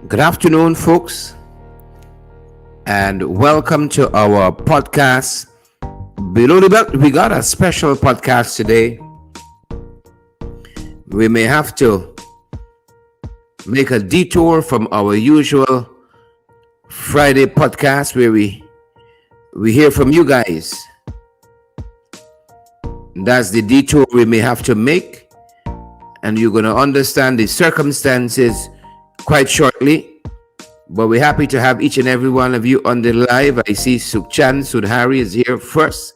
Good afternoon, folks, and welcome to our podcast. Below the belt, we got a special podcast today. We may have to make a detour from our usual Friday podcast where we hear from you guys. That's the detour we may have to make, and you're going to understand the circumstances quite shortly. But we're happy to have each and every one of you on the live. I see Sukchan Sudhari is here first.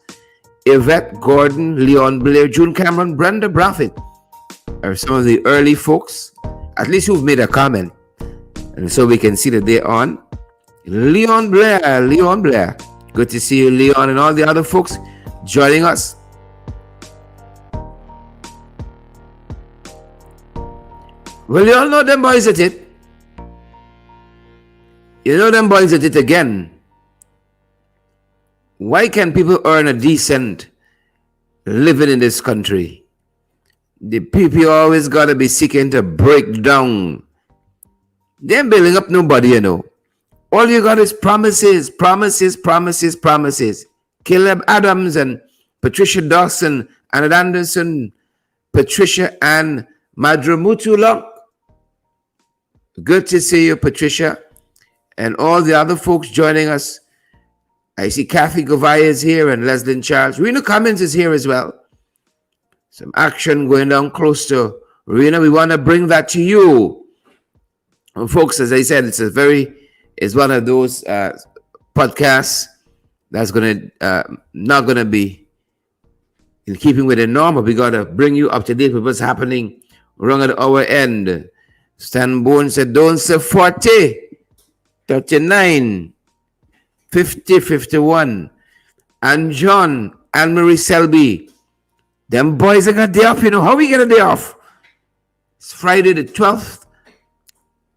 Yvette, Gordon, Leon Blair, June Cameron, Brenda Braffett are some of the early folks, at least who've made a comment. And so we can see that they're on. Leon Blair. Good to see you, Leon, and all the other folks joining us. Well, you all know them boys at it. You know them boys at it again. Why can people earn a decent living in this country? The people always got to be seeking to break down. They ain't building up nobody, you know. All you got is promises. Caleb Adams and Patricia Dawson, Anna Anderson, Patricia and Madramutulok. Good to see you, Patricia, and all the other folks joining us. I see Kathy Govaya is here and Leslie Charles. Rena Cummins is here as well. Some action going down close to Rena. We want to bring that to you. And folks, as I said, it's one of those podcasts that's not gonna be in keeping with the norm, but we gotta bring you up to date with what's happening wrong at our end. Stan Bourne said, don't say 40, 39, 50, 51. And John, Anne-Marie Selby, them boys are got a day off, you know. How we get a day off? It's Friday the 12th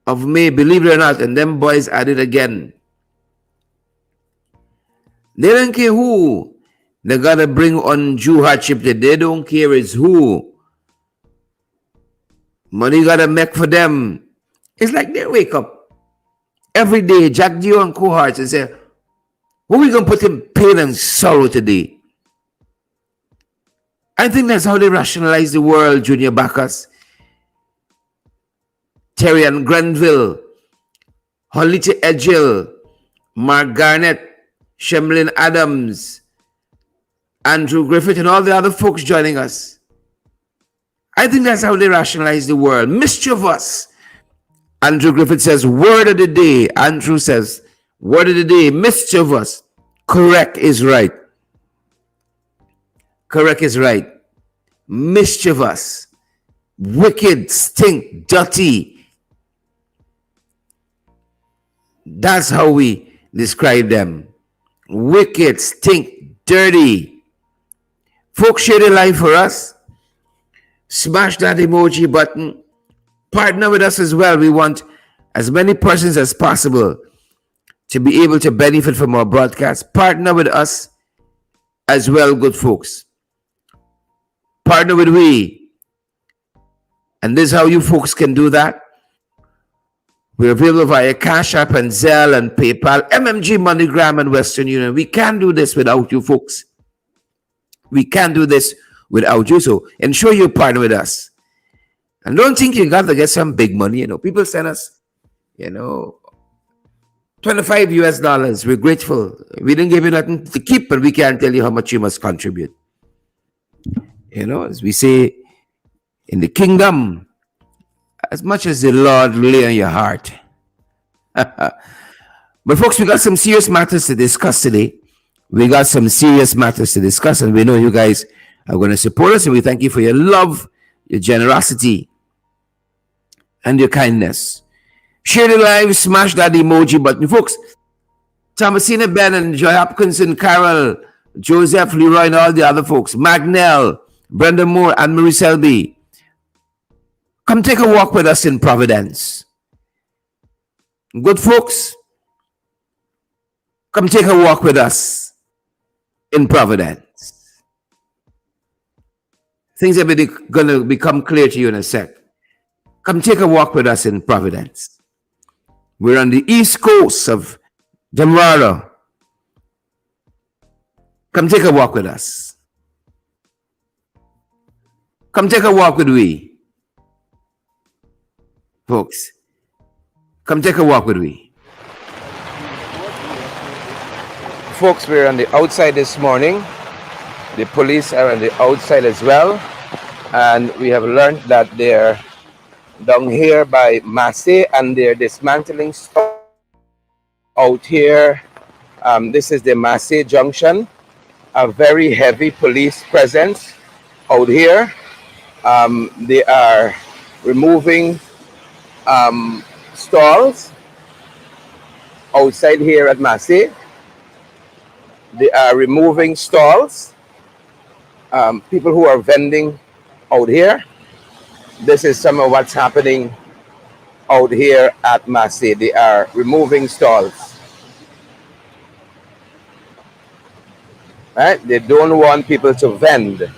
of May, believe it or not, and them boys at it again. They don't care who they gotta bring undue hardship that they don't care is who. Money gotta make for them. It's like they wake up every day, Jack Dio and cohorts, and say, what we gonna put in pain and sorrow today? I think that's how they rationalize the world, Junior Bacchus. Terry and Grenville, Holita Edgell, Mark Garnett, Shemlin Adams, Andrew Griffith, and all the other folks joining us. I think that's how they rationalize the world. Mischievous. Andrew Griffith says, word of the day. Andrew says, word of the day, mischievous. Correct is right. Correct is right. Mischievous. Wicked, stink, dirty. That's how we describe them. Wicked, stink, dirty. Folks, share their life for us. Smash that emoji button. Partner with us as well. We want as many persons as possible to be able to benefit from our broadcast. Partner with us as well, good folks. Partner with we. And this is how you folks can do that. We're available via Cash App and Zelle and PayPal, MMG, MoneyGram, and Western Union. We can't do this without you folks. We can't do this without you, so ensure you partner with us. And don't think you got to get some big money, you know. People send us, you know, $25 US. We're grateful. We didn't give you nothing to keep, but we can't tell you how much you must contribute. You know, as we say in the kingdom, as much as the Lord lay on your heart. But folks, we got some serious matters to discuss today. And we know you guys are going to support us, and we thank you for your love, your generosity, and your kindness. Share the live, smash that emoji button. Folks, Thomasina Bannon, Joy Hopkinson, Carol, Joseph, Leroy, and all the other folks. Magnell, Brenda Moore, Anne-Marie Selby. Come take a walk with us in Providence. Good folks, come take a walk with us in Providence. Things are going to become clear to you in a sec. Come take a walk with us in Providence. We're on the east coast of Jamara. Come take a walk with us. Come take a walk with we, folks. Come take a walk with we. Folks, we're on the outside this morning. The police are on the outside as well. And we have learned that they're down here by Massey and they're dismantling stuff out here. This is the Massey Junction. A very heavy police presence out here. They are removing stalls outside here at Massey. They are removing stalls. People who are vending out here. This is some of what's happening out here at Massey. They are removing stalls. Right? They don't want people to vend.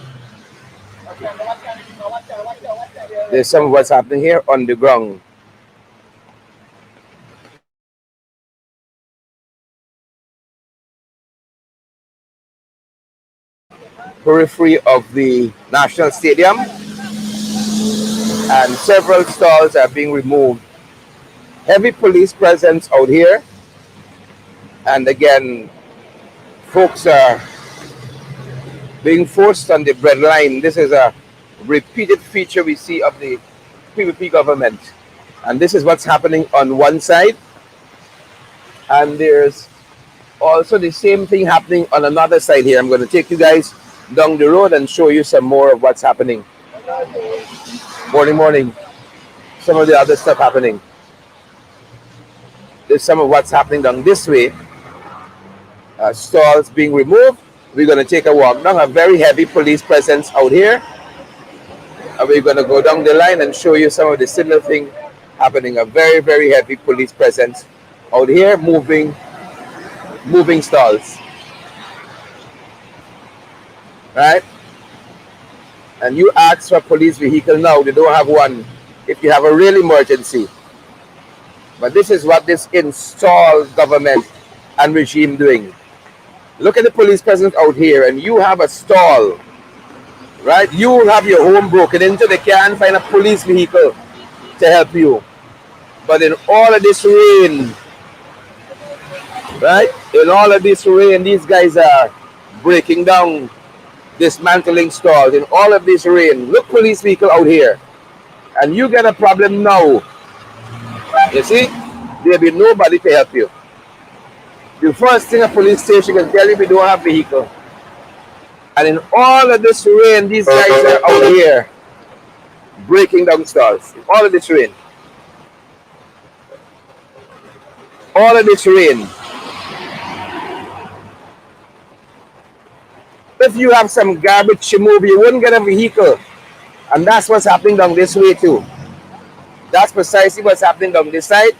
There's some of what's happening here on the ground. Periphery of the National Stadium, and several stalls are being removed. Heavy police presence out here, and again, folks are being forced on the breadline. This is a repeated feature we see of the PPP government, and this is what's happening on one side, and there's also the same thing happening on another side here. I'm going to take you guys down the road and show you some more of what's happening. Morning. Some of the other stuff happening. There's some of what's happening down this way. Stalls being removed. We're going to take a walk down. A very heavy police presence out here. And we're going to go down the line and show you some of the similar thing happening. A very, very heavy police presence out here, moving stalls. Right? And you ask for a police vehicle now, they don't have one if you have a real emergency. But this is what this installed government and regime doing. Look at the police presence out here, and you have a stall, right? You will have your home broken into, they can't find a police vehicle to help you. But in all of this rain, right? In all of this rain, these guys are breaking down, dismantling stalls in all of this rain. Look, police vehicle out here, and you get a problem now. You see, there'll be nobody to help you. The first thing a police station can tell you, we don't have vehicle. And in all of this rain, these guys are out here breaking down stalls. In all of this rain. All of this rain. If you have some garbage to move, you wouldn't get a vehicle. And that's what's happening down this way too. That's precisely what's happening down this side.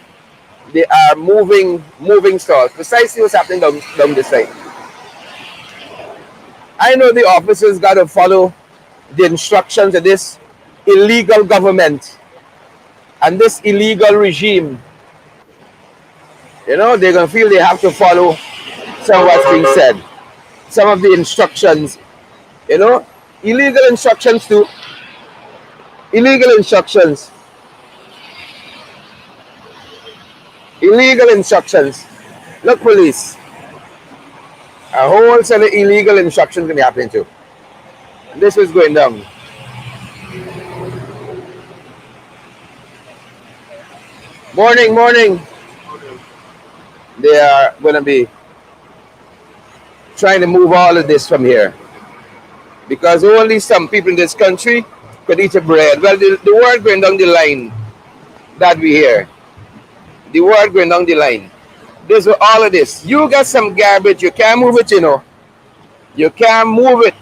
They are moving stalls. Precisely what's happening down this side. I know the officers got to follow the instructions of this illegal government and this illegal regime. You know, they're going to feel they have to follow some of what's being said. Some of the instructions, you know, illegal instructions too. Illegal instructions. Illegal instructions. Look, police. A whole set of illegal instructions going to be happening too. And this was going down. Morning. They are going to be trying to move all of this from here. Because only some people in this country could eat a bread. Well, the word going down the line that we hear. The word going down the line. This with all of this. You got some garbage, you can't move it, you know. You can't move it.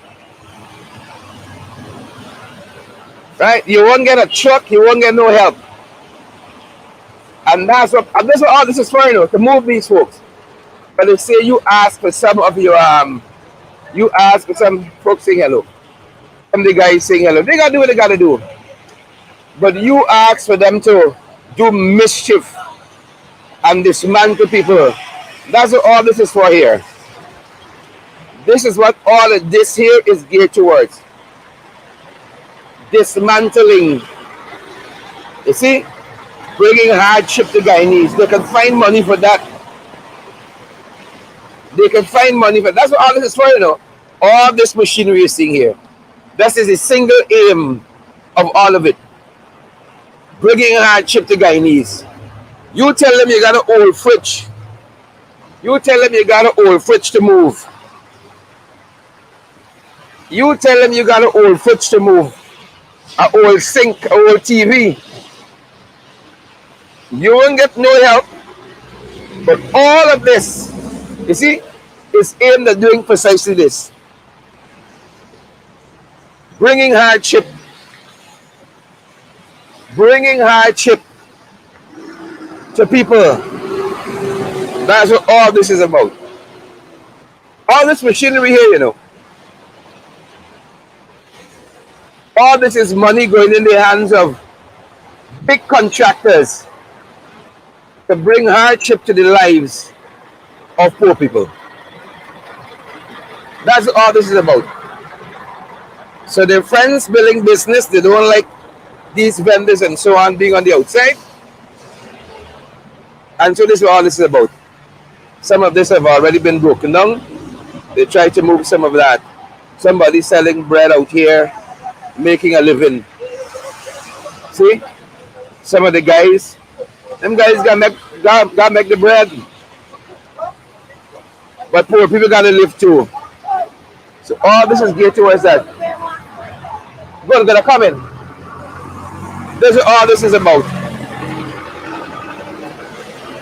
Right? You won't get a truck, you won't get no help. And that's what all this is for, you know, to move these folks. But they say you ask for some of your you ask for some folks saying hello. Some of the guys saying hello. They gotta do what they gotta do. But you ask for them to do mischief. and dismantle people. That's what all this is for here. This is what all of this here is geared towards. Dismantling. You see? Bringing hardship to Guyanese. They can find money for that. They can find money for that. That's what all this is for, you know. All this machinery you're seeing here. That is the single aim of all of it. Bringing hardship to Guyanese. You tell them you got an old fridge. You tell them you got an old fridge to move. You tell them you got an old fridge to move. An old sink, an old TV. You won't get no help. But all of this, you see, is aimed at doing precisely this. Bringing hardship. Bringing hardship to people. That's what all this is about. All this machinery here, you know. All this is money going in the hands of big contractors to bring hardship to the lives of poor people. That's what all this is about. So their friends building business, they don't like these vendors and so on being on the outside. And so this is what all this is about. Some of this have already been broken down. They try to move some of that. Somebody selling bread out here, making a living. See? Some of the guys, them guys gotta make the bread. But poor people gotta live too. So all this is geared towards that. Good, gonna come in. This is all this is about.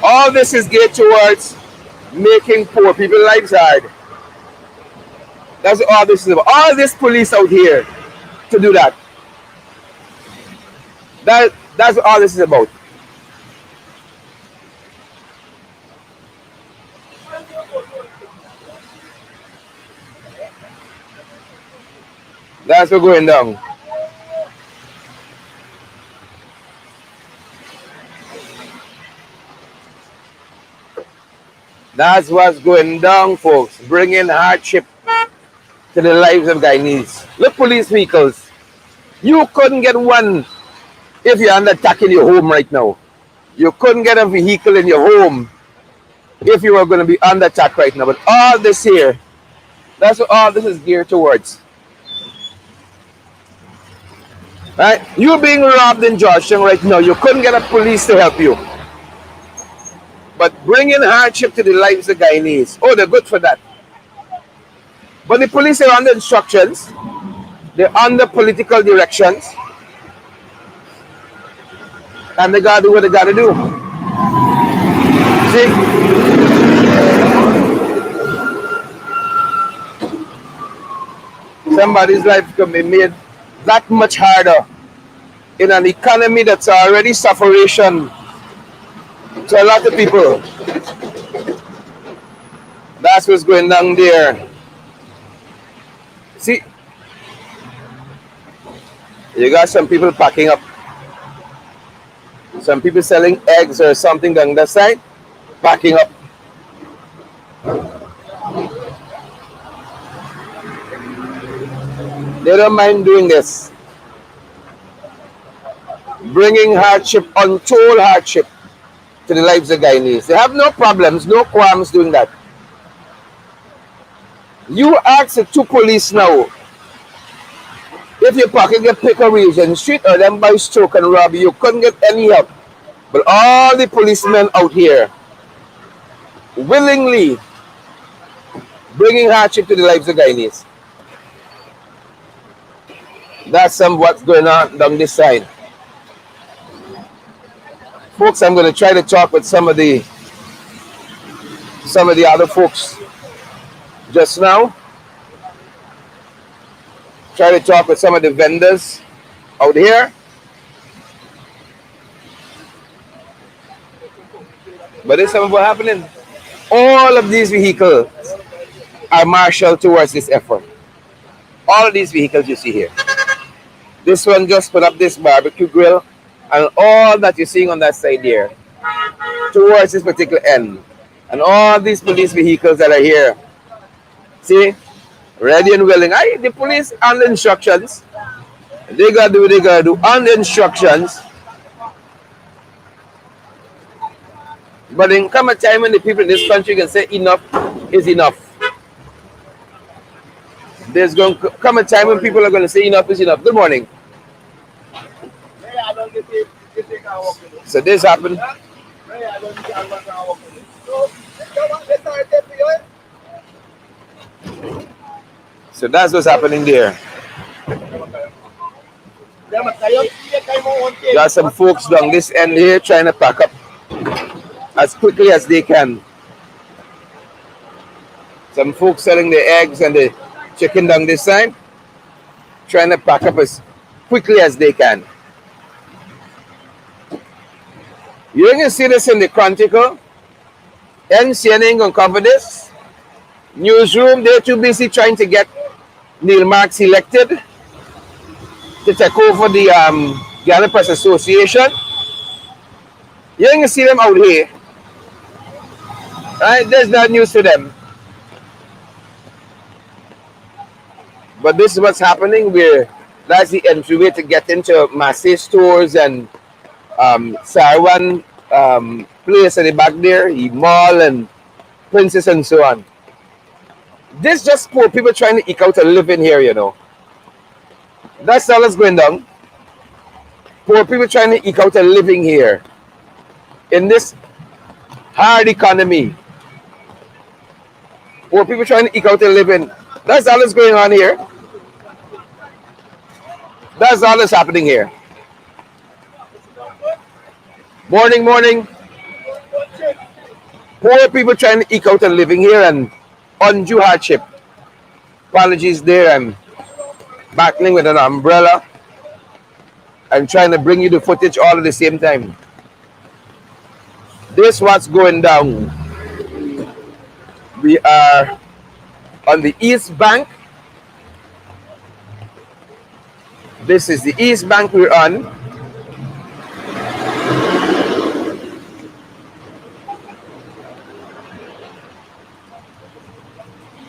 All this is geared towards making poor people's lives hard. That's what all this is about. All this police out here to do that. That's what all this is about. That's what's going down. That's what's going down, folks. Bringing hardship to the lives of Guyanese. Look, police vehicles. You couldn't get one if you're under attack in your home right now. You couldn't get a vehicle in your home if you were going to be under attack right now. But all this here, that's what all this is geared towards. Right? You being robbed in Georgetown right now, you couldn't get a police to help you. But bringing hardship to the lives of Guyanese, oh, they're good for that. But the police are under instructions. They're under political directions. And they got to do what they got to do. See? Somebody's life can be made that much harder in an economy that's already suffering to a lot of people. That's what's going down there. See, you got some people packing up. Some people selling eggs or something down that side, packing up. They don't mind doing this. Bringing hardship, untold hardship to the lives of Guyanese. They have no problems, no qualms doing that. You ask the two police now, if you're parking a pick a region street or them by stroke and rob you couldn't get any help. But all the policemen out here willingly bringing hardship to the lives of Guyanese. That's some what's going on down this side. Folks, I'm going to try to talk with some of the other folks just now. Try to talk with some of the vendors out here. But this is what's happening. All of these vehicles are marshaled towards this effort. All of these vehicles you see here. This one just put up this barbecue grill and all that you're seeing on that side there. towards this particular end. And all these police vehicles that are here, see, ready and willing. The police on the instructions. They gotta do what they gotta do on the instructions. But then come a time when the people in this country can say enough is enough. There's going to come a time when people are going to say enough is enough. Good morning. So this happened. So that's what's happening there. There are some folks down this end here trying to pack up as quickly as they can. Some folks selling the eggs and the chicken down this side, trying to pack up as quickly as they can. You're going to see this in the Chronicle. CNN ain't going to cover this. Newsroom, they're too busy trying to get Neil Marks elected to take over the Ghana Press Association. You're going to see them out here. Right? There's not news to them. But this is what's happening where that's the entryway to get into Massey stores and Sarwan place at the back there, the mall and Princess and so on. This just poor people trying to eke out a living here, you know. That's all that's going down. Poor people trying to eke out a living here in this hard economy. Poor people trying to eke out a living. That's all that's going on here. That's all that's happening here. Morning, morning. Poor people trying to eke out a living here and undue hardship. Apologies there. I'm battling with an umbrella and trying to bring you the footage all at the same time. This what's going down. We are on the East Bank. This is the East Bank we're on.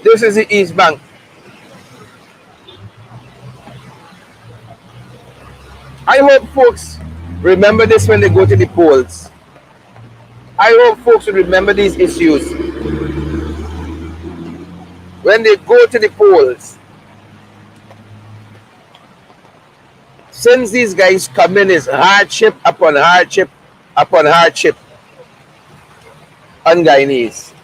This is the East Bank. I hope folks remember this when they go to the polls. I hope folks will remember these issues when they go to the polls. Since these guys come in, is hardship upon hardship upon hardship on Guyanese.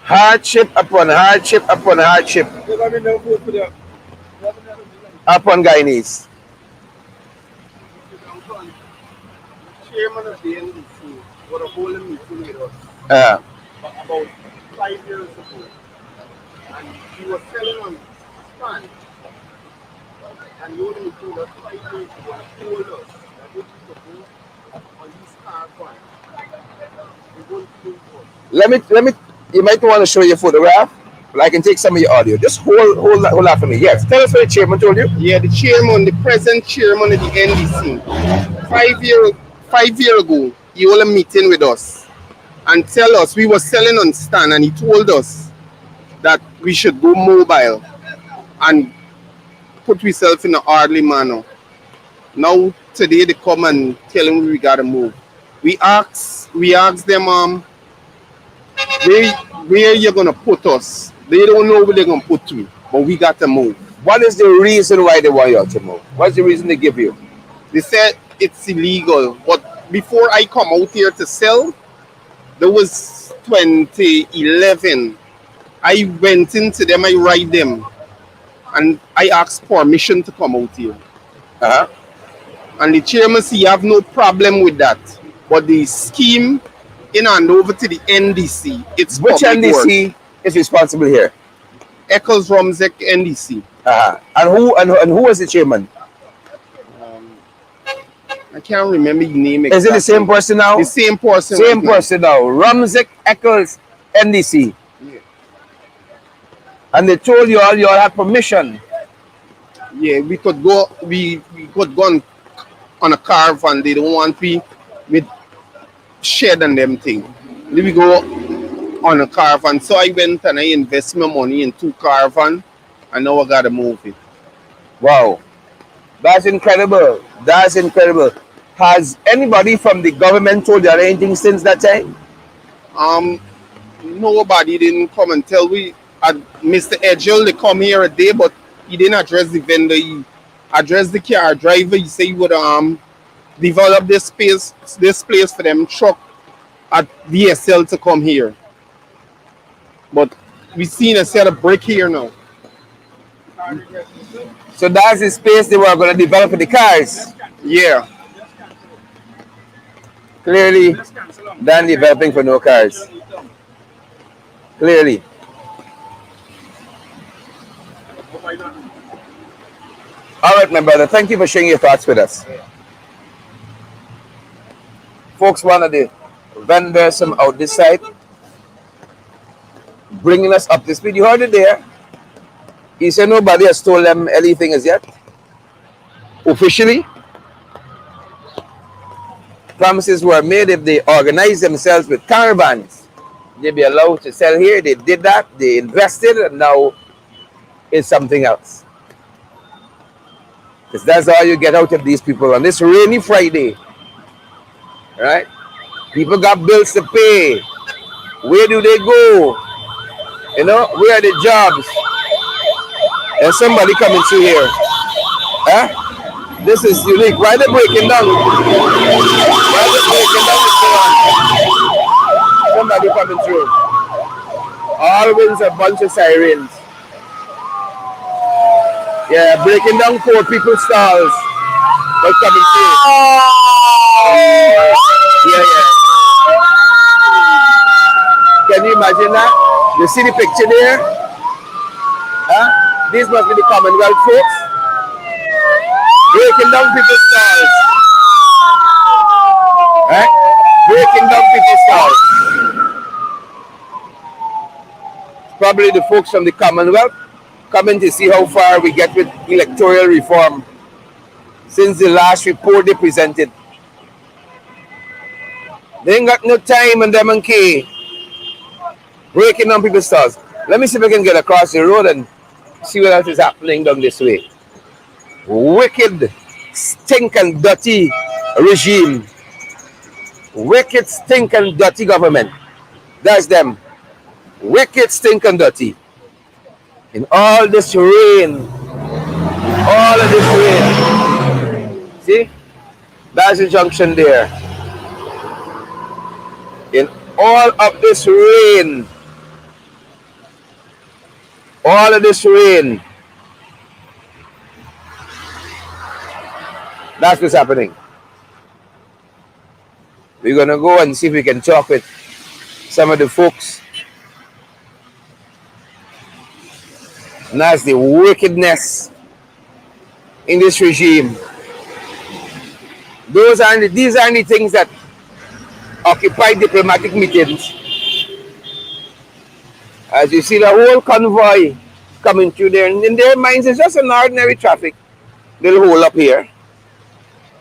Hardship upon hardship upon hardship upon Guyanese. Chairman of the NDC was a whole meeting with us about 5 years ago, and he was selling on stand. And you only told us 5 years ago, told us that we should go on this car fund. We won't do it. Let me. You might want to show your photograph, but I can take some of your audio. Just hold that for me. Yes. Tell us what the chairman told you. Yeah, the present chairman of the NDC, 5 years ago, he had a meeting with us and tell us we were selling on stand, and he told us that we should go mobile and put ourselves in an orderly manner. Now today they come and tell him we gotta move. We asked them where you're gonna put us. They don't know where they're gonna put you, but we got to move. What is the reason why they want you to move? What's the reason they give you? They said it's illegal, but before I come out here to sell, there was 2011. I went into them, I write them, and I asked permission to come out here. And the chairman said, you have no problem with that. But the scheme in and over to the NDC, it's which NDC is responsible here? Eccles Rumsek NDC. And who was the chairman? I can't remember the name exactly. Is it the same person now? The same person. Same person now. Rumsek Eccles NDC. Yeah. And they told you all had permission. Yeah, we could go on a caravan. They don't want me with shed and them thing. Then we go on a caravan. So I went and I invest my money in 2 caravan, and now I gotta move it. Wow. That's incredible. That's incredible. Has anybody from the government told you anything since that time? Um, Nobody didn't come and tell we. Mr. Edgel, they come here a day, but he didn't address the vendor. He addressed the car driver. He said he would develop this place for them truck at DSL to come here. But we seen a set of brick here now. So that's the space they were going to develop for the cars. Yeah. Clearly, than developing for no cars. Clearly. All right, my brother. Thank you for sharing your thoughts with us. Folks, one of the vendors from out this side bringing us up to speed. You heard it there. He said nobody has told them anything as yet. Officially, promises were made if they organize themselves with caravans. They'd be allowed to sell here. They did that. They invested, and now it's something else. Because that's all you get out of these people on this rainy Friday. Right? People got bills to pay. Where do they go? You know, where are the jobs? And somebody coming through here. Huh? This is unique. Why are they breaking down? Why are they breaking down the Somebody coming through. Always a bunch of sirens. Yeah, breaking down poor people's stalls. They're coming through. Yeah. Can you imagine that? You see the picture there? Huh? These must be the Commonwealth folks. Breaking down people's stalls. Right? Breaking down people's stalls. Probably the folks from the Commonwealth coming to see how far we get with electoral reform since the last report they presented. They ain't got no time and them and key. Breaking down people's stalls. Let me see if I can get across the road and see what else is happening down this way. Wicked, stink and dirty regime. Wicked, stink and dirty government. That's them. Wicked, stink and dirty. In all this rain. All of this rain. See? That's the junction there. In all of this rain. All of this rain. That's what's happening. We're going to go and see if we can talk with some of the folks. And that's the wickedness in this regime. These aren't the things that occupy diplomatic meetings. As you see the whole convoy coming through there, and in their minds it's just an ordinary traffic. They'll hold up here.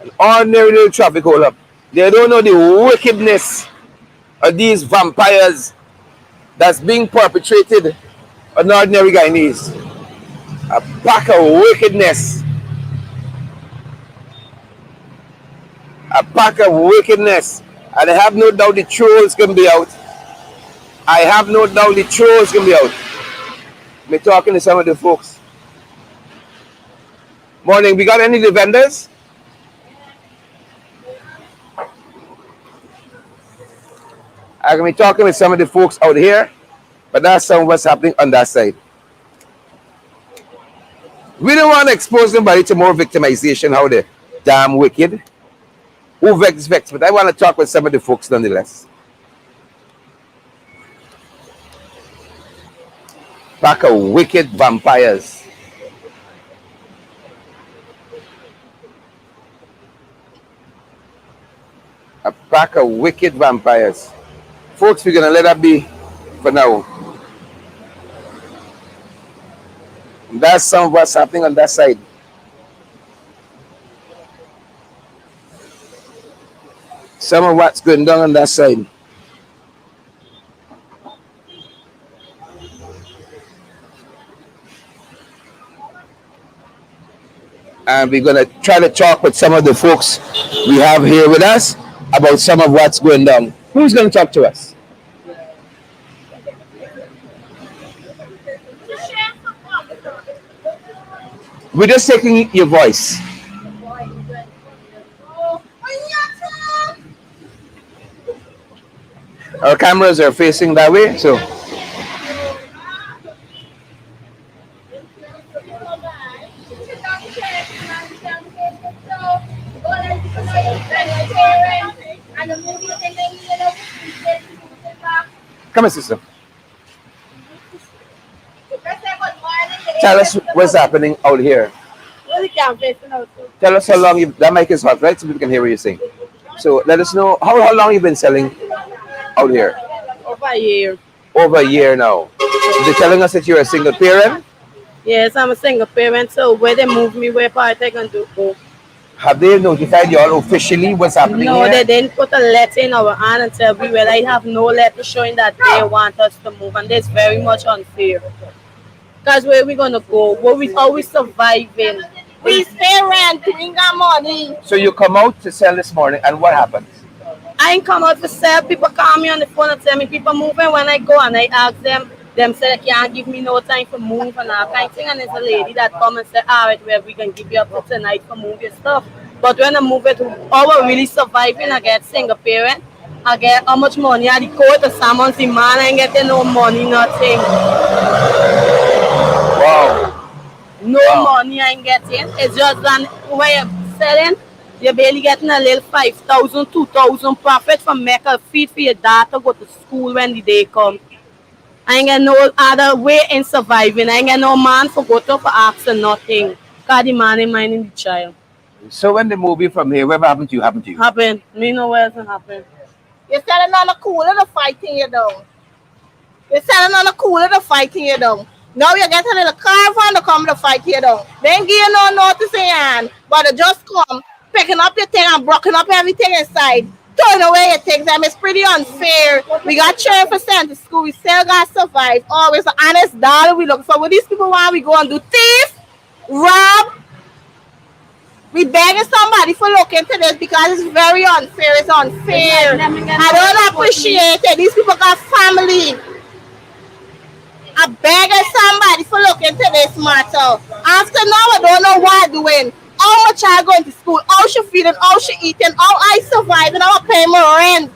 An ordinary little traffic hold up. They don't know the wickedness of these vampires that's being perpetrated on ordinary Guyanese. A pack of wickedness. A pack of wickedness. And I have no doubt the trolls can be out. I have no doubt the trolls can be out. Me talking to some of the folks. Morning, we got any of the vendors? I'm going to be talking with some of the folks out here, but that's some of what's happening on that side. We don't want to expose nobody to more victimization, how they're damn wicked. Who vex, but I want to talk with some of the folks nonetheless. Pack of wicked vampires. A pack of wicked vampires. Folks, we're going to let that be for now. And that's some of what's happening on that side. some of what's going down on that side. And we're going to try to talk with some of the folks we have here with us about some of what's going down. Who's going to talk to us? We're just taking your voice. Our cameras are facing that way, so. Come on, sister. Tell us what's happening out here. Tell us how long you. That mic is hot, right? So people can hear what you're saying. So let us know how long you've been selling out here. Over a year. Over a year now. They're telling us that you're a single parent. Yes, I'm a single parent. So where they move me, where part I can do go. Have they notified you all officially what's happening No, here? they didn't put a letter in our hand and tell me well, I have no letter showing that they want us to move, and that's very much unfair. Because where we gonna go? Where we always surviving? We pay rent, we ain't got money. So you come out to sell this morning, and what happens? I ain't come out to sell. People call me on the phone and tell me people moving. When I go and I ask them say they can't give me no time for move and all kind of thing. And there's a lady that come and say, all right, well, we can give you up to tonight for move your stuff. But when I move it, our really surviving, I get single parent. I get how much money I go to someone's demand. I ain't getting no money, nothing. Wow. No money I ain't getting. It's just that when you're selling, you're barely getting a little 5,000, 2,000 profit from make a feed for your daughter go to school when the day come. I ain't got no other way in surviving. I ain't got no man for go to for ask or nothing. Because the man ain't minding the child. So when they move you from here, whatever happened to you, happened to you? Happen. Me know where it's happen. You're selling on the cooler, the fighting you down. You're selling on the cooler, the fighting you down. Now you get a little caravan to come to fight you down. They ain't give you no notice in your hand, but they just come, picking up your thing and broken up everything inside. Throwing away your things. I mean, it's pretty unfair. We got children for sent to school. We still got to survive. Always an honest dollar we look for. What these people want, we go and do thief, rob. We begging somebody for looking into this because it's very unfair. It's unfair. I don't appreciate it. These people got family. I begging somebody for looking into this matter. After now, I don't know what I'm doing. How much I going to school? How she feeding? How she eating? How I surviving? How I pay my rent?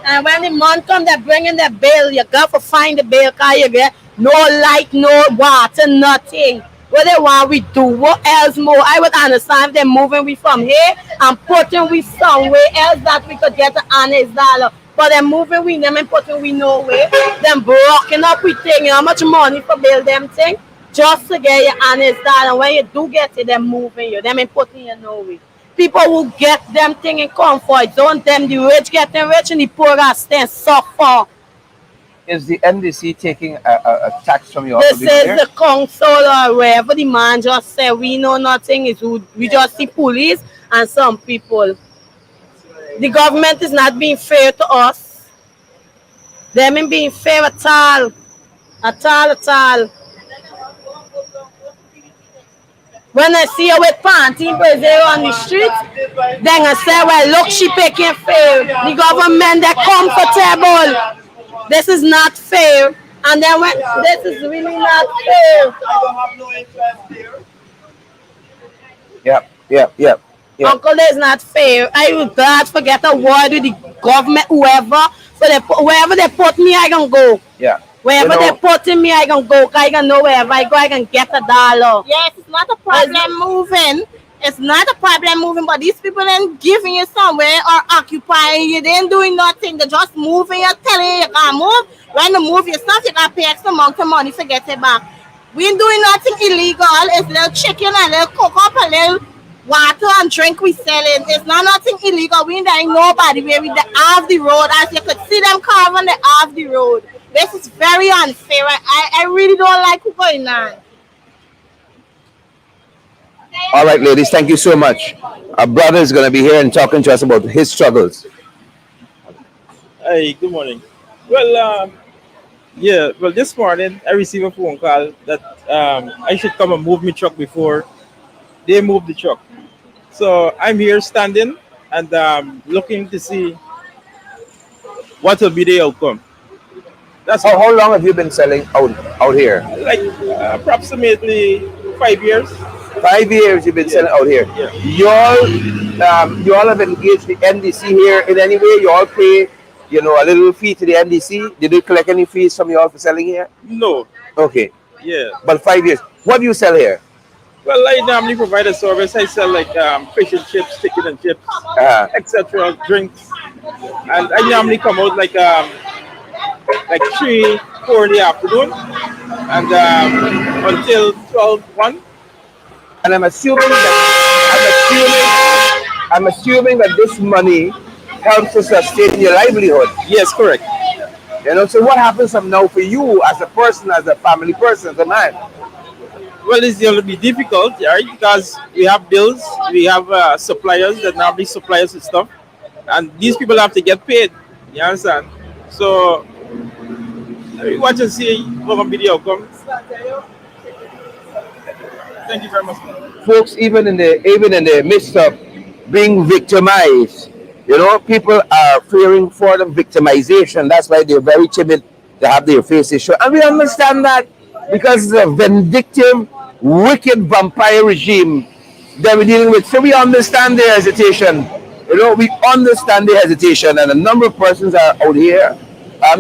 And when the month come, they bring in the bill. You got to find the bill because you get no light, no water, nothing. What they want we do? What else more? I would understand if they're moving we from here and putting we somewhere else that we could get an honest dollar. But they're moving we them and putting we nowhere. Them blocking up we thing. How much money for build them thing? Just to get your honest dollar. When you do get it, they're moving you. Them and putting you nowhere. People who get them thing in comfort zone, them the rich getting rich and the poor are staying suffer. Is the NDC taking a tax from you? This is the council or wherever the man just say we know nothing. Is we just see police and some people. The government is not being fair to us. They ain't being fair at all. At all, at all. When I see her with panty Brazil on the street, then I say, well, look, she picking fair. The government, they're comfortable. This is not fair. And then when this is really not fair. Yeah. Uncle, this is not fair. I would glad forget a word with the government, wherever they put me, I can go. Yeah. Wherever they putting me, I can go. I can know wherever I go, I can get a dollar. Yes, it's not a problem moving. It's not a problem moving, but these people ain't giving you somewhere or occupying you. They ain't doing nothing. They're just moving you, telling you can't move. When you move your stuff, you got to pay X amount of money to get it back. We ain't doing nothing illegal. It's a little chicken, a little cook up, a little water and drink we selling. It's not nothing illegal. We ain't dying nobody. We're off the road. As you could see them carving the off the road. This is very unfair. I really don't like what's going on. All right, ladies, thank you so much. Our brother is going to be here and talking to us about his struggles. Hey, good morning. Well, yeah, well, this morning I received a phone call that I should come and move my truck before they move the truck. So I'm here standing and looking to see what will be the outcome. That's How long have you been selling out here? like approximately 5 years. 5 years you've been selling out here. Yeah. You all have engaged the NDC here in any way? You all pay, a little fee to the NDC? Did you collect any fees from you all for selling here? No. Okay. Yeah. But 5 years. What do you sell here? Well, I normally provide a service. I sell like fish and chips, chicken and chips, etc., drinks, and I normally come out like 3, 4 in the afternoon, and until 12, 1. And I'm assuming that this money helps to sustain your livelihood. Yes, correct. So what happens from now for you as a person, as a family person, as a man? Well, it's going to be difficult, right? Because we have bills, we have suppliers that normally supply us with stuff, and these people have to get paid. You understand? So, we watch and see what will be the outcome. Thank you very much. Folks, even in the midst of being victimized, people are fearing for the victimization. That's why they're very timid to have their faces shown. And we understand that because it's a vindictive, wicked vampire regime that we're dealing with. So we understand their hesitation. We understand their hesitation, and a number of persons are out here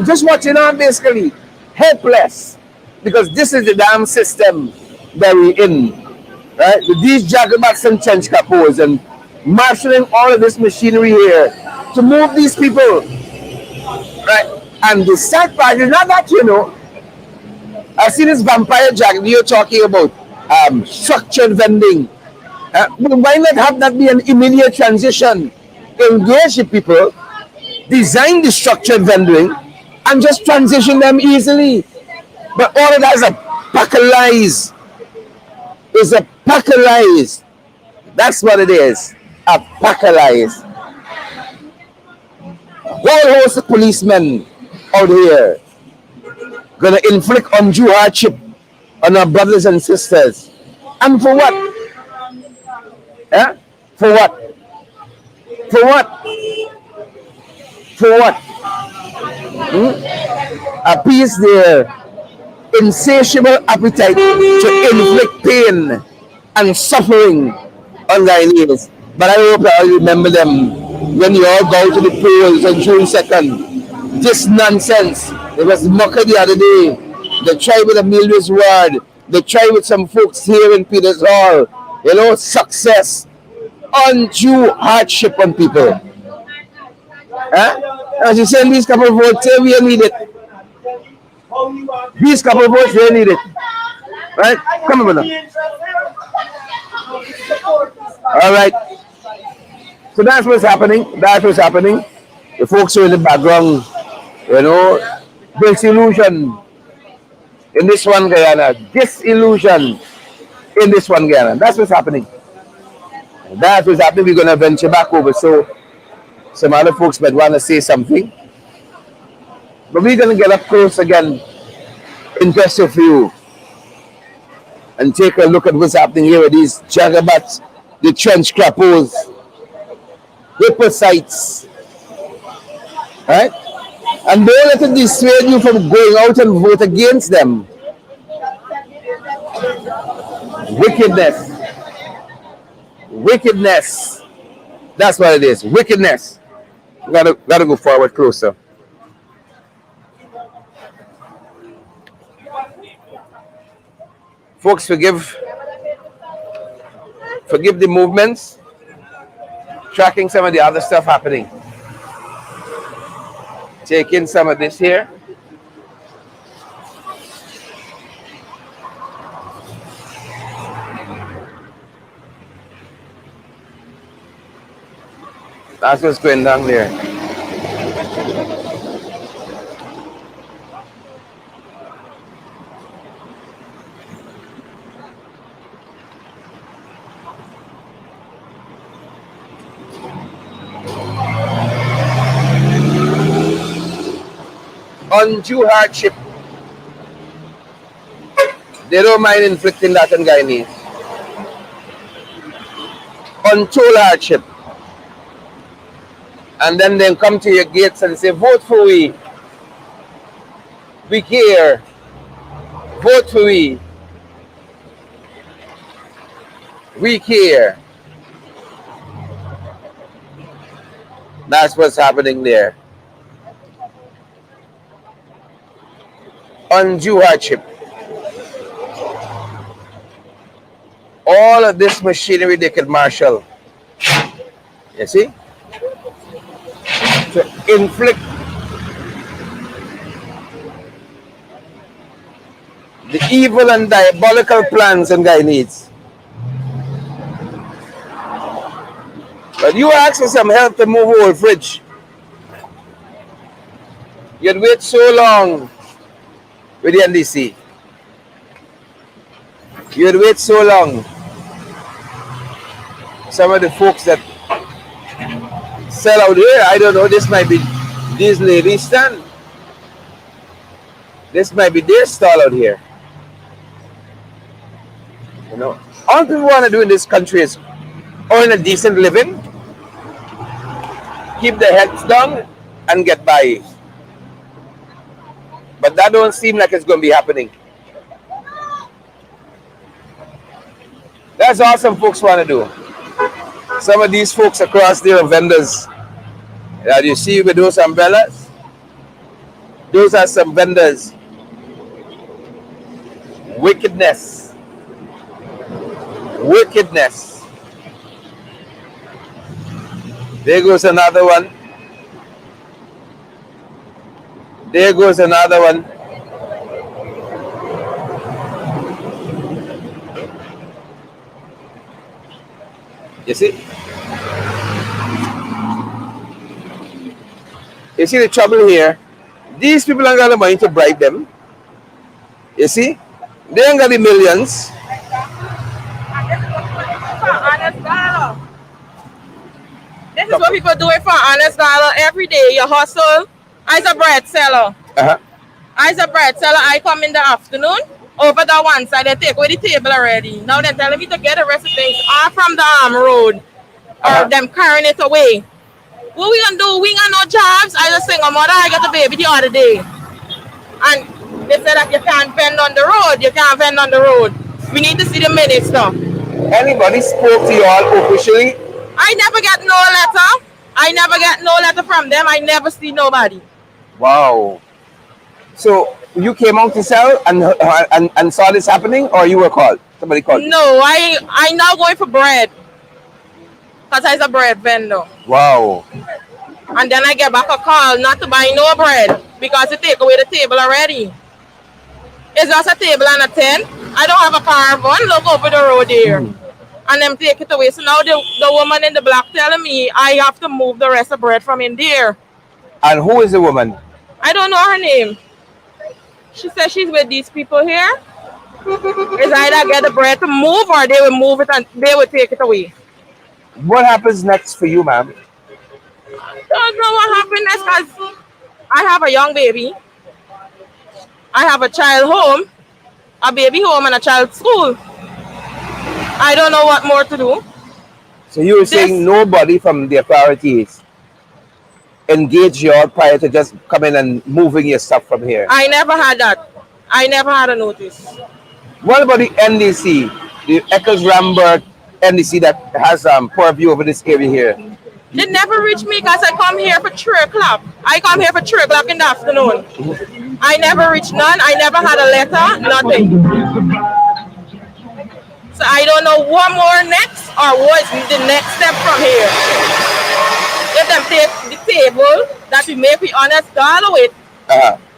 just watching on, basically helpless, because this is the damn system that we're in, right? With these jagabats and trench capos and marshalling all of this machinery here to move these people, right? And the sad part is not that, I've seen this vampire jacket you're talking about, structured vending. Why not have that be an immediate transition? Engage the people, design the structured vending, and just transition them easily. But all of that is a pack of lies. It's a pack of lies. That's what it is. A pack of lies. Whole host of policemen out here gonna inflict undue hardship on our brothers and sisters. And for what? For what? For what? For what? Appease their insatiable appetite to inflict pain and suffering on thy knees. But I hope that I remember them when you all go to the polls on June 2nd. This nonsense. It was Mucka the other day. They tried with Amelia's word. They tried with some folks here in Peters Hall. Success. Undue hardship on people. As you say, these couple of votes, we need it. These couple of votes, they need it. Right? Come on, brother. All right. So that's what's happening. That's what's happening. The folks who are in the background, disillusion in this one Guyana. Disillusion in this one Guyana. That's what's happening. That's what's happening. We're going to venture back over. So some other folks might want to say something. But we're going to get up close again in just a few and take a look at what's happening here with these jagabats, the trench crappos, hypocrites, right? And don't let it dissuade you from going out and vote against them. Wickedness. Wickedness. That's what it is. Wickedness. We gotta go forward closer. Folks, forgive the movements, tracking some of the other stuff happening. Taking some of this here. That's what's going down there. undue hardship. They don't mind inflicting that on Guyanese. Untold hardship. And then they come to your gates and say, vote for we. We care. Vote for we. We care. That's what's happening there. Undue hardship. All of this machinery they could marshal. You see? To inflict the evil and diabolical plans on Guyanese. But you ask for some help to move a whole fridge. You'd wait so long with the NDC. You'd wait so long. Some of the folks that sell out here, I don't know, this might be these ladies' stand. This might be their stall out here. You know, all people want to do in this country is earn a decent living, keep their heads down, and get by. But that don't seem like it's going to be happening. That's all some folks want to do. Some of these folks across there are vendors that you see with those umbrellas. Those are some vendors. Wickedness. Wickedness. There goes another one. There goes another one. You see? You see the trouble here? These people ain't got the money to bribe them. You see? They ain't got the millions. This is what people doing for honest dollar every day. You hustle. I's a bread seller. I's a bread seller. I come in the afternoon. Over the one side, they take away the table already. Now they're telling me to get the rest of things off from the road. Or them carrying it away. What we gonna do? We ain't got no jobs. I just single mother, I got a baby the other day. And they said that you can't vend on the road. You can't vend on the road. We need to see the minister. Anybody spoke to you all officially? I never get no letter. I never get no letter from them. I never see nobody. Wow. So you came out to sell and saw this happening, or you were called? Somebody called you? No, I now going for bread. Because I'm a bread vendor. Wow. And then I get back a call not to buy no bread because they take away the table already. It's just a table and a tent. I don't have a caravan. Look over the road there. And them take it away. So now the woman in the black telling me I have to move the rest of bread from in there. And who is the woman? I don't know her name. She says she's with these people here. It's either get the bread to move or they will move it and they will take it away. What happens next for you, ma'am? Don't know what happens next because I have a young baby. I have a child home, a baby home, and a child school. I don't know what more to do. So you were saying nobody from the authorities engaged you all prior to just coming and moving your stuff from here? I never had that. I never had a notice. What about the NDC, the Eccles-Rambert NDC that has purview over this area here? They never reach me because I come here for 3 o'clock. I come here for 3 o'clock in the afternoon. I never reached none. I never had a letter, nothing. So I don't know what more next or what is the next step from here. Let them take the table that we make with honest dollar with.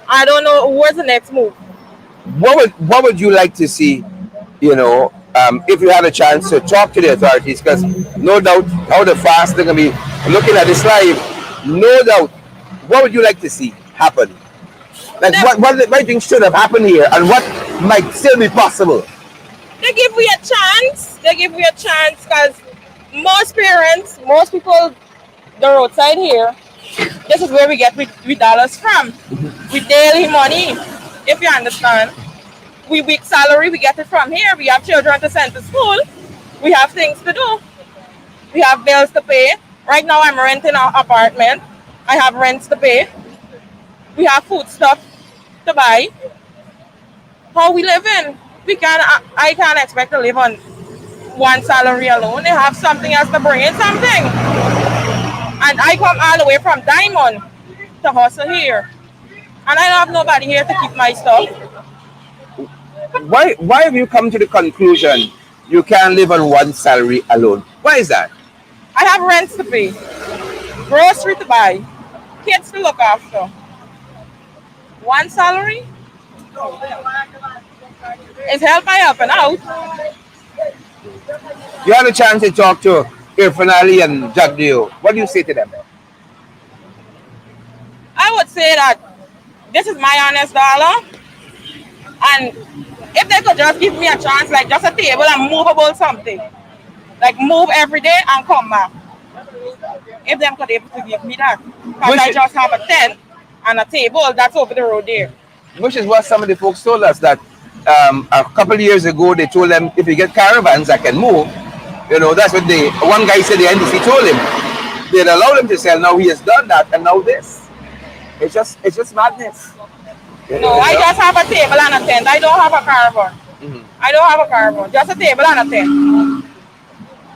I don't know what's the next move. What would you like to see, you know, if you had a chance to talk to the authorities? Because no doubt how the fast they're going to be looking at this live, no doubt, what would you like to see happen? Like what do you think should have happened here and what might still be possible? They give me a chance. They give me a chance because most parents, most people, the roadside here, This is where we get we dollars from. We daily money, if you understand. We week salary, we get it from here. We have children to send to school. We have things to do. We have bills to pay. Right now I'm renting an apartment. I have rents to pay. We have food stuff to buy. How we living? I can't expect to live on one salary alone. They have something else to bring in something. And I come all the way from Diamond to hustle here. And I don't have nobody here to keep my stuff. Why have you come to the conclusion you can't live on one salary alone? Why is that? I have rents to pay, grocery to buy, kids to look after. One salary is helping out. You had a chance to talk to Irfan Ali and Jagdeo. What do you say to them? I would say that this is my honest dollar. And if they could just give me a chance, like just a table and movable something, like move every day and come back. If them could able to give me that, because I just have a tent and a table that's over the road there. Which is what some of the folks told us that a couple of years ago they told them if you get caravans that can move, you know, that's what one guy said the NDC told him. They'd allow him to sell. Now he has done that, and now this. It's just madness. No, I just have a table and a tent. I don't have a caravan. I don't have a caravan. Just a table and a tent.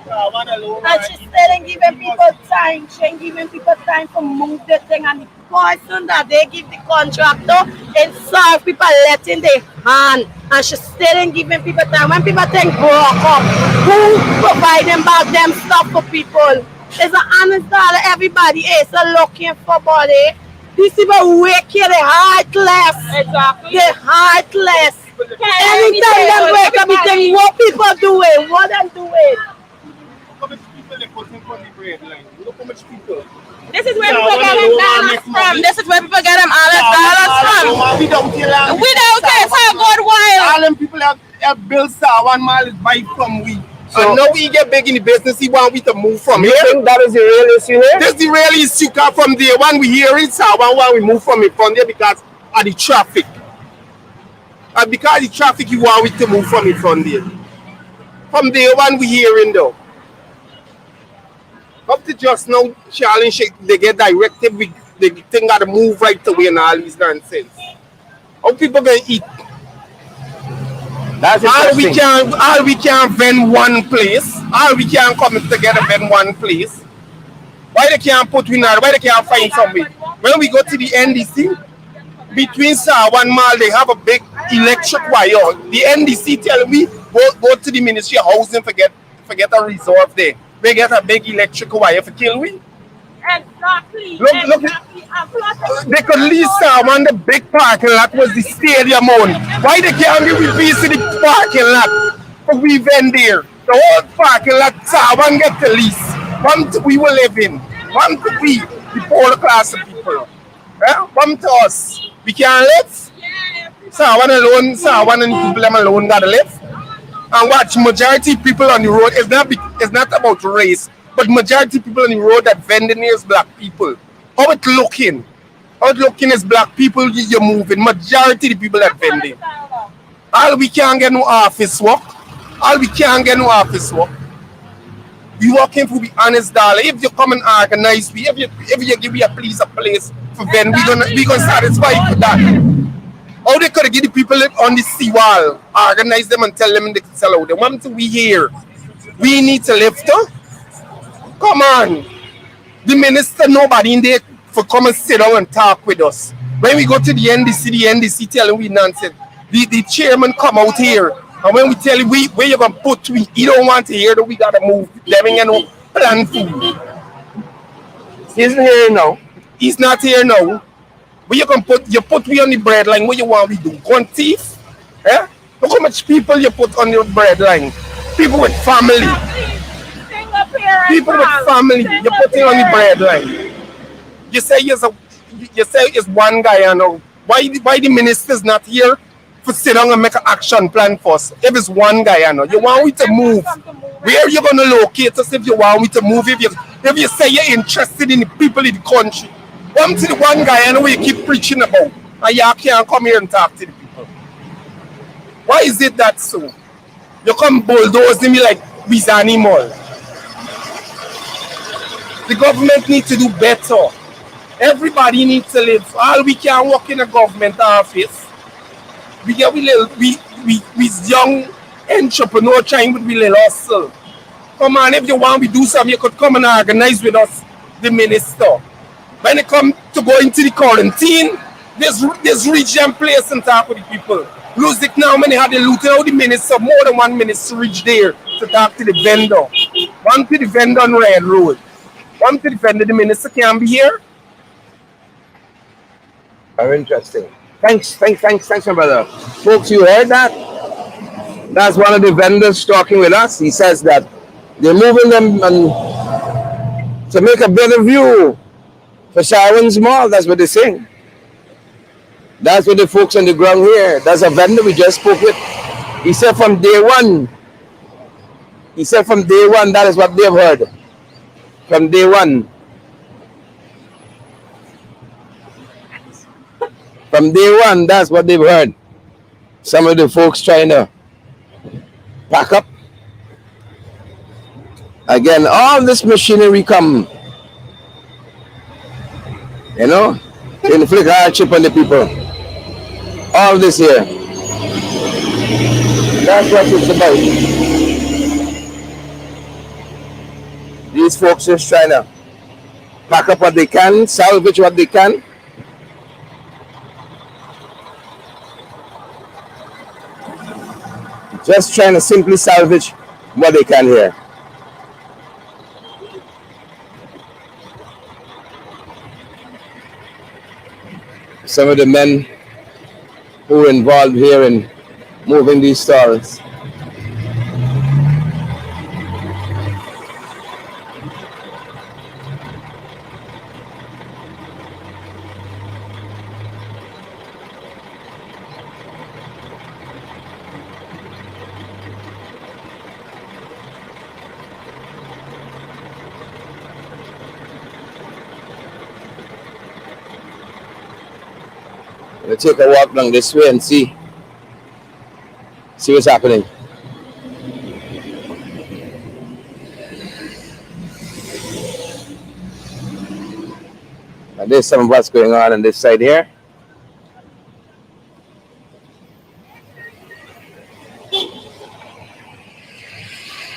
And she still ain't giving people time. She ain't giving people time to move the thing. And the person that they give the contractor, it's serve people letting their hand. And she still ain't giving people time. When people think broke up, who provide them back them stuff for people? It's an honest dollar. Everybody is looking for body. These people wicked, they're heartless. Exactly. They're heartless. Anytime they wake up, you think, what people doing? What them doing? How much people they put in for the bread line? Look how much people. This is where people get them dollars from. This is where people get them dollars from. We don't care. We don't care for a good while. All them people have built one mile is buy from we. So and now we get big in the business, he want we to move from you here. think that is the real issue here? This is the real issue, because from there when we hear it, one we move from it from there because of the traffic. And because of the traffic, you want we to move from it from there. From there when we hearing though. Up to just now, challenge they get directed, they think got to move right away and all these nonsense. How people gonna eat? That's all we can vend one place. All we can come together vend one place. Why they can't put in why they can't find somewhere? When we go to the NDC, between Sawan Mall, they have a big electric wire. The NDC tell me go to the Ministry of Housing forget a reserve there. They get a big electric wire for kill we. Exactly. Look, they could lease someone the big parking lot was the stadium on. Why they can't give a piece of the parking lot for we vend there? The whole parking lot someone get the lease. One to we will live in. One to we, the poor class of people. One to us. We can't live. Someone alone, someone and people alone gotta live. And watch majority people on the road, it's not about race. But majority people on the road that vending here is black people. How it looking? How it looking is black people you're moving. Majority of the people that vending. All we can't get no office work. All we can't get no office work. We working for the honest dollar. If you come and organize, if you give me a place for vend, we gonna satisfy for that. How they could get the people on the seawall, organize them and tell them they can sell out. The one thing we hear, we need to lift up. Come on. The minister, nobody in there for come and sit down and talk with us. When we go to the NDC telling we nonsense. The chairman come out here. And when we tell him where you're going to put, he don't want to hear that we got to move. Them ain't no plan food. He isn't here now. He's not here now. Where you going to put? You put me on the bread line. What you want we do? Go and thief? Eh? Look how much people you put on the bread line. People with family. People with family, you put it on the bread line. You say it's one guy, you know. Why the minister's not here for sit down and make an action plan for us? If it's one guy, you know, you want me to move. Where you gonna locate us if you want me to move? If you say you're interested in the people in the country, One to the one guy and we keep preaching about, and y'all can't come here and talk to the people. Why is it that so? You come bulldoze me like we's animal. The government needs to do better. Everybody needs to live. All we can work in a government office. We get we young entrepreneur trying with we little hustle. Come on, if you want we do something, you could come and organize with us, the minister. When it come to go into the quarantine, there's reach and place and talk with the people. Lose it now when they had the looting out the minister, more than one minister reach there to talk to the vendor. One to the vendor on Red Road. One to the vendor, the minister can't be here. Very interesting. Thanks, my brother. Folks, you heard that? That's one of the vendors talking with us. He says that they're moving them to make a better view for Sharon's Mall. That's what they're saying. That's what the folks on the ground here. That's a vendor we just spoke with. He said from day one, that is what they've heard. From day one. From day one, that's what they've heard. Some of the folks trying to pack up. Again, all this machinery come, inflict hardship on the people. All this here. That's what it's about. These folks just trying to pack up what they can, salvage what they can. Just trying to simply salvage what they can here. Some of the men who were involved here in moving these stalls. We'll take a walk down this way and see what's happening. And there's some of what's going on this side here.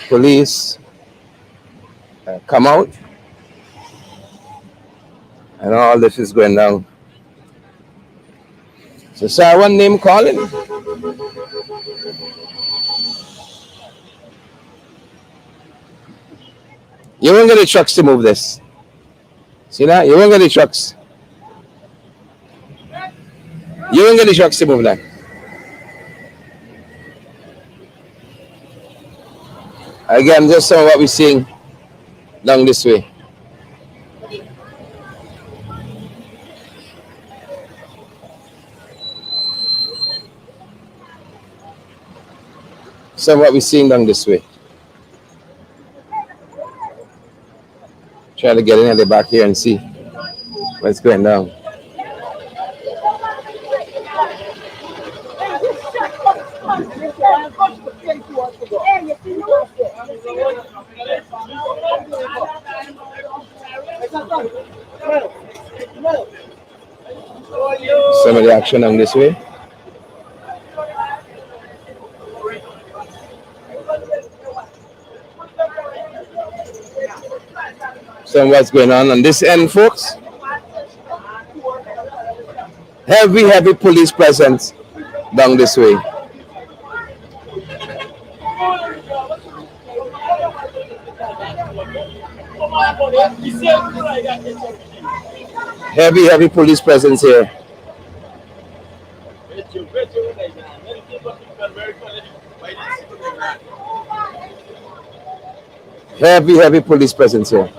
Police come out, and all this is going down. So someone name calling. You won't get the trucks to move this. See that? You won't get the trucks. You won't get the trucks to move that. Again, just some of what we're seeing down this way. Some of what we're seeing down this way. Try to get in at the back here and see what's going down. Some of the action on this way. So what's going on this end, folks? Heavy police presence down this way. Heavy police presence here. Heavy police presence here.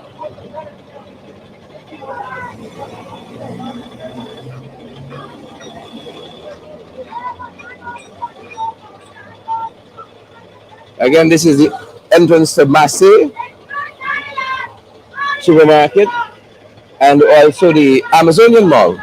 Again, this is the entrance to Massey Supermarket. and also the Amazonian Mall.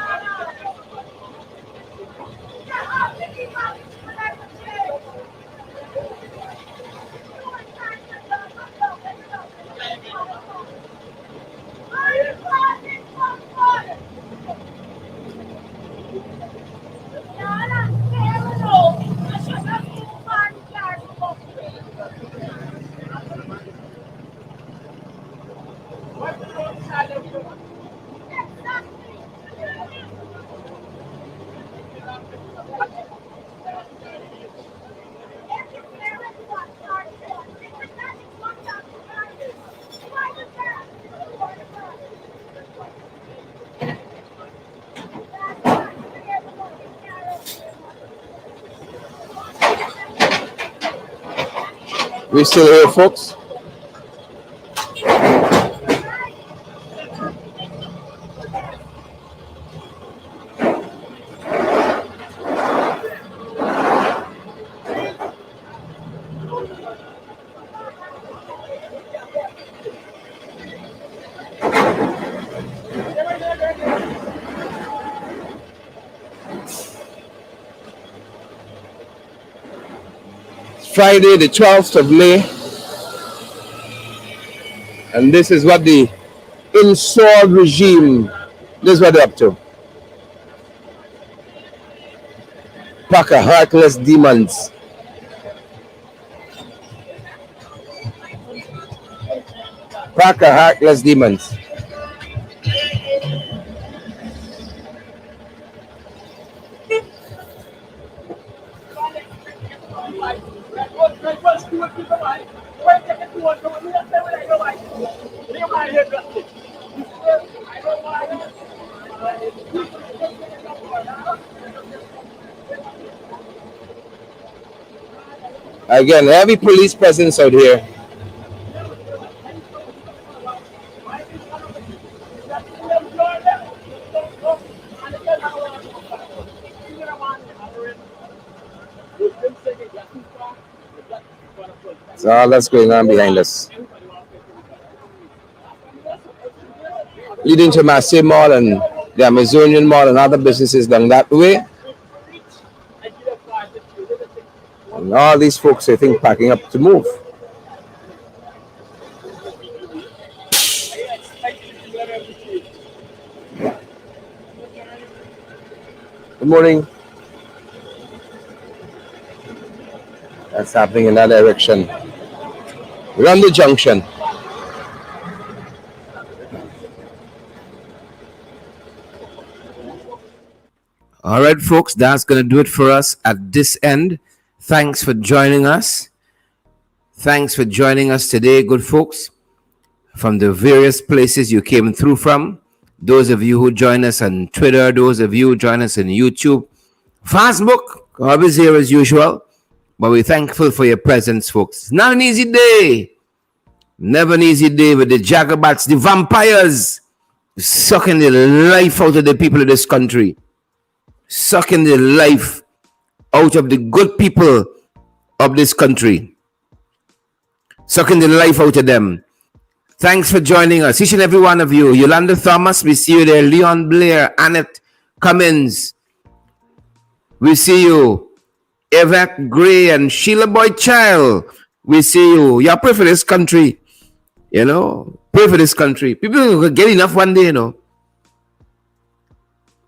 We still here, folks? Friday, the 12th of May, and this is what the installed regime, this is what they're up to. Pack of heartless demons. Pack of heartless demons. Again, heavy police presence out here. So all that's going on behind us. Leading to Marseille Mall and the Amazonian Mall and other businesses down that way. And all these folks, I think, packing up to move. Good morning. That's happening in that direction. We're on the junction. All right, folks, that's going to do it for us at this end. Thanks for joining us. Thanks for joining us today, good folks, from the various places you came through from. Those of you who join us on Twitter, those of you who join us on YouTube, Facebook, always here as usual. But we're thankful for your presence, folks. It's not an easy day. Never an easy day with the jagabats, the vampires, sucking the life out of the people of this country. Sucking the life out of the good people of this country. Sucking the life out of them. Thanks for joining us, each and every one of you. Yolanda Thomas, we see you there. Leon Blair, Annette Cummins, we see you. Yvette Gray and Sheila Boyd Child, we see you. Y'all pray for this country. You know, pray for this country. People can get enough one day, you know.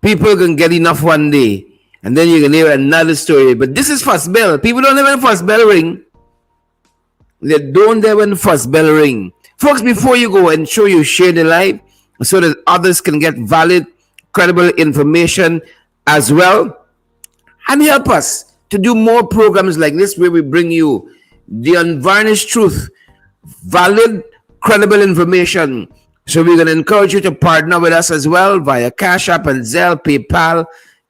People can get enough one day. And then you can hear another story. But this is first bell. People don't have a first bell ring. They don't have a first bell ring. Folks, before you go, ensure you share the live so that others can get valid, credible information as well. And help us to do more programs like this where we bring you the unvarnished truth, valid, credible information. So we're going to encourage you to partner with us as well via Cash App and Zelle, PayPal,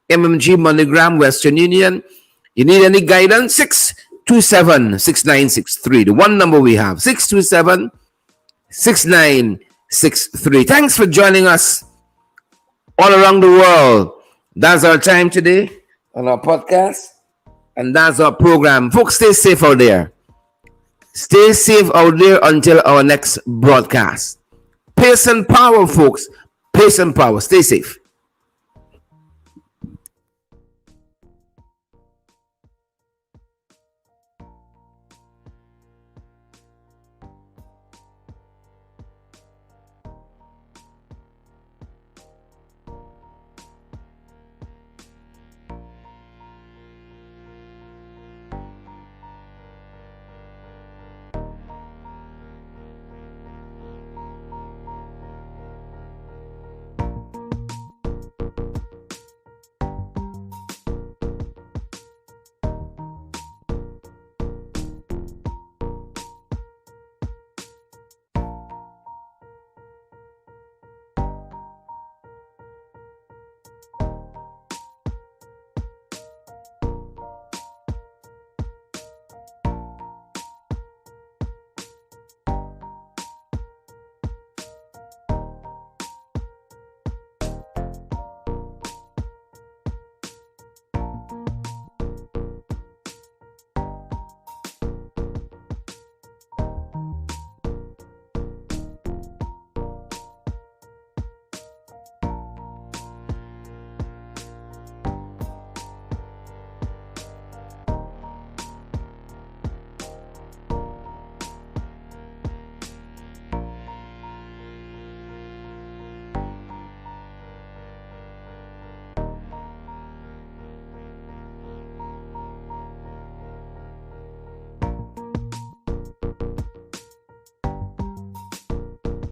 MMG, MoneyGram, Western Union. You need any guidance? 627-6963. The one number we have, 627-6963. Thanks for joining us all around the world. That's our time today on our podcast. And that's our program. Folks, stay safe out there. Stay safe out there until our next broadcast. Pace and power, folks. Pace and power. Stay safe.